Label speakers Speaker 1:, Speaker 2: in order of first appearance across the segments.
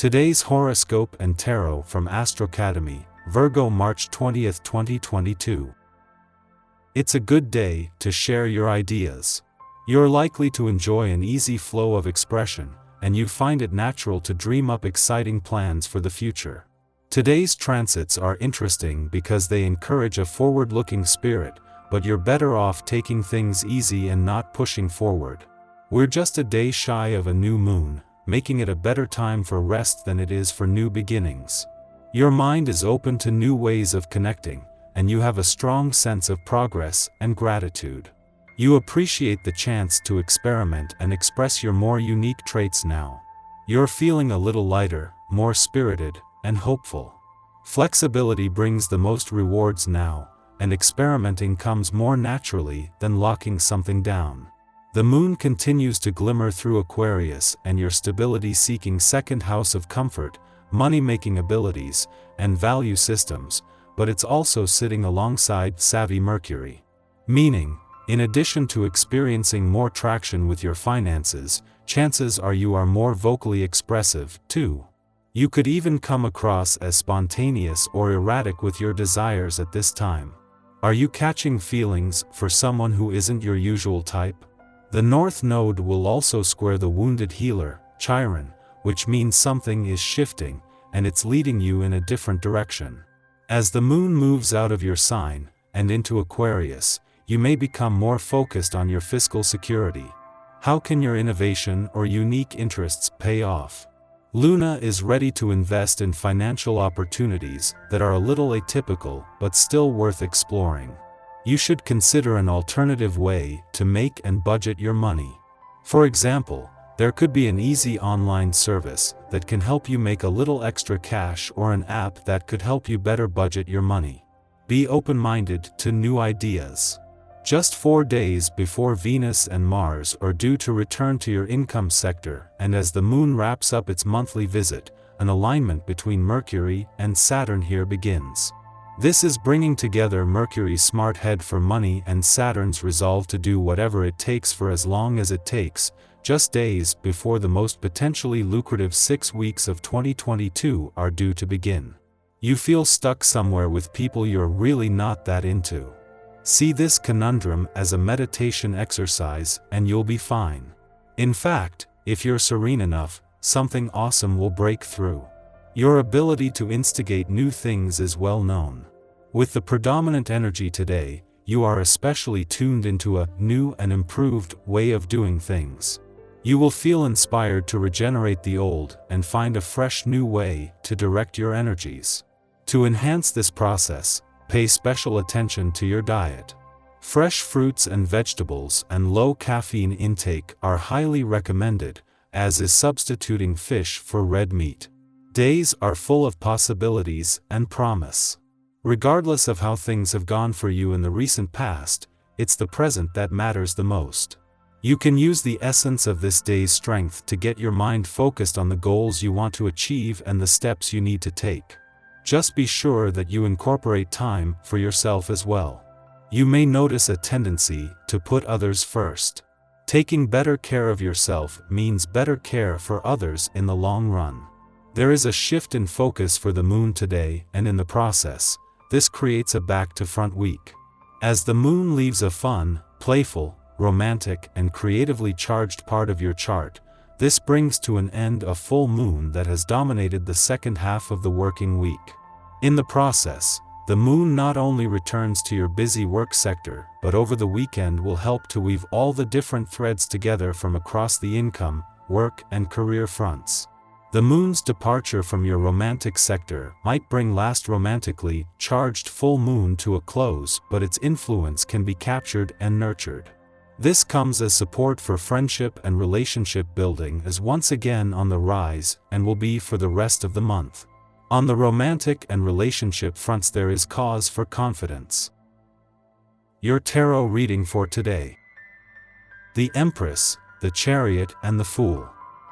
Speaker 1: Today's horoscope and tarot from Astrocademy, Virgo March 20th, 2022. It's a good day to share your ideas. You're likely to enjoy an easy flow of expression, and you find it natural to dream up exciting plans for the future. Today's transits are interesting because they encourage a forward-looking spirit, but you're better off taking things easy and not pushing forward. We're just a day shy of a new moon, making it a better time for rest than it is for new beginnings. Your mind is open to new ways of connecting, and you have a strong sense of progress and gratitude. You appreciate the chance to experiment and express your more unique traits now. You're feeling a little lighter, more spirited, and hopeful. Flexibility brings the most rewards now, and experimenting comes more naturally than locking something down. The moon continues to glimmer through Aquarius, and your stability-seeking second house of comfort, money-making abilities, and value systems, but it's also sitting alongside savvy Mercury. Meaning, in addition to experiencing more traction with your finances, chances are you are more vocally expressive, too. You could even come across as spontaneous or erratic with your desires at this time. Are you catching feelings for someone who isn't your usual type? The North Node will also square the wounded healer, Chiron, which means something is shifting, and it's leading you in a different direction. As the moon moves out of your sign, and into Aquarius, you may become more focused on your fiscal security. How can your innovation or unique interests pay off? Luna is ready to invest in financial opportunities that are a little atypical but still worth exploring. You should consider an alternative way to make and budget your money. For example, there could be an easy online service that can help you make a little extra cash, or an app that could help you better budget your money. Be open-minded to new ideas. Just 4 days before Venus and Mars are due to return to your income sector, and as the moon wraps up its monthly visit, an alignment between Mercury and Saturn here begins. This is bringing together Mercury's smart head for money and Saturn's resolve to do whatever it takes for as long as it takes, just days before the most potentially lucrative 6 weeks of 2022 are due to begin. You feel stuck somewhere with people you're really not that into. See this conundrum as a meditation exercise and you'll be fine. In fact, if you're serene enough, something awesome will break through. Your ability to instigate new things is well known. With the predominant energy today, you are especially tuned into a new and improved way of doing things. You will feel inspired to regenerate the old and find a fresh new way to direct your energies. To enhance this process, pay special attention to your diet. Fresh fruits and vegetables and low caffeine intake are highly recommended, as is substituting fish for red meat. Days are full of possibilities and promise. Regardless of how things have gone for you in the recent past, it's the present that matters the most. You can use the essence of this day's strength to get your mind focused on the goals you want to achieve and the steps you need to take. Just be sure that you incorporate time for yourself as well. You may notice a tendency to put others first. Taking better care of yourself means better care for others in the long run. There is a shift in focus for the moon today, and in the process, this creates a back-to-front week. As the moon leaves a fun, playful, romantic, and creatively charged part of your chart, this brings to an end a full moon that has dominated the second half of the working week. In the process, the moon not only returns to your busy work sector, but over the weekend will help to weave all the different threads together from across the income, work, and career fronts. The moon's departure from your romantic sector might bring last romantically charged full moon to a close, but its influence can be captured and nurtured. This comes as support for friendship and relationship building is once again on the rise, and will be for the rest of the month. On the romantic and relationship fronts there is cause for confidence. Your tarot reading for today. The Empress, the Chariot, and the Fool.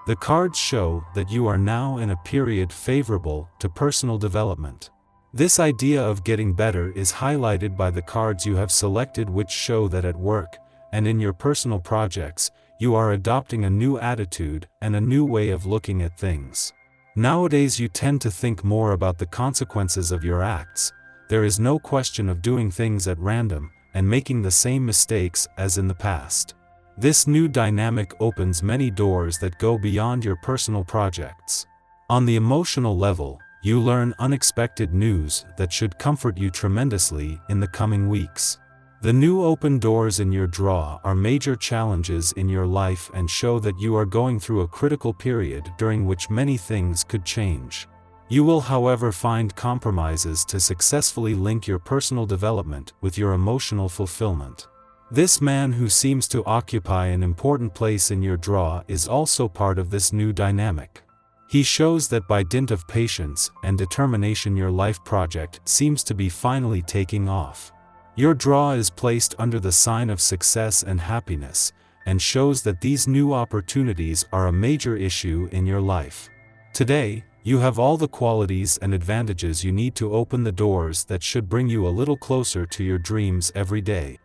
Speaker 1: The cards show that you are now in a period favorable to personal development. This idea of getting better is highlighted by the cards you have selected, which show that at work, and in your personal projects, you are adopting a new attitude and a new way of looking at things. Nowadays you tend to think more about the consequences of your acts. There is no question of doing things at random and making the same mistakes as in the past. This new dynamic opens many doors that go beyond your personal projects. On the emotional level, you learn unexpected news that should comfort you tremendously in the coming weeks. The new open doors in your draw are major challenges in your life and show that you are going through a critical period during which many things could change. You will, however, find compromises to successfully link your personal development with your emotional fulfillment. This man who seems to occupy an important place in your draw is also part of this new dynamic. He shows that by dint of patience and determination your life project seems to be finally taking off. Your draw is placed under the sign of success and happiness, and shows that these new opportunities are a major issue in your life. Today, you have all the qualities and advantages you need to open the doors that should bring you a little closer to your dreams every day.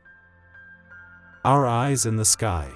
Speaker 1: Our eyes in the sky.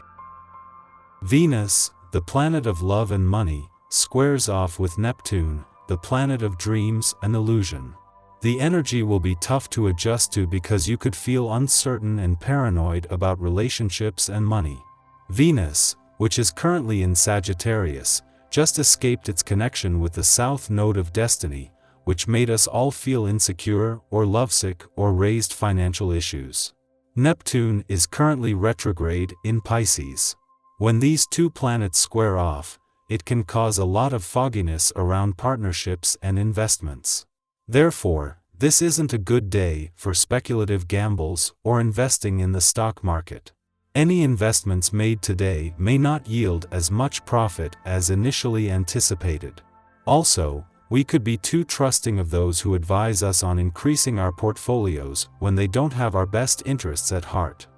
Speaker 1: Venus, the planet of love and money, squares off with Neptune, the planet of dreams and illusion. The energy will be tough to adjust to because you could feel uncertain and paranoid about relationships and money. Venus, which is currently in Sagittarius, just escaped its connection with the South Node of Destiny, which made us all feel insecure or lovesick or raised financial issues. Neptune is currently retrograde in Pisces. When these two planets square off, it can cause a lot of fogginess around partnerships and investments. Therefore, this isn't a good day for speculative gambles or investing in the stock market. Any investments made today may not yield as much profit as initially anticipated. Also, we could be too trusting of those who advise us on increasing our portfolios when they don't have our best interests at heart.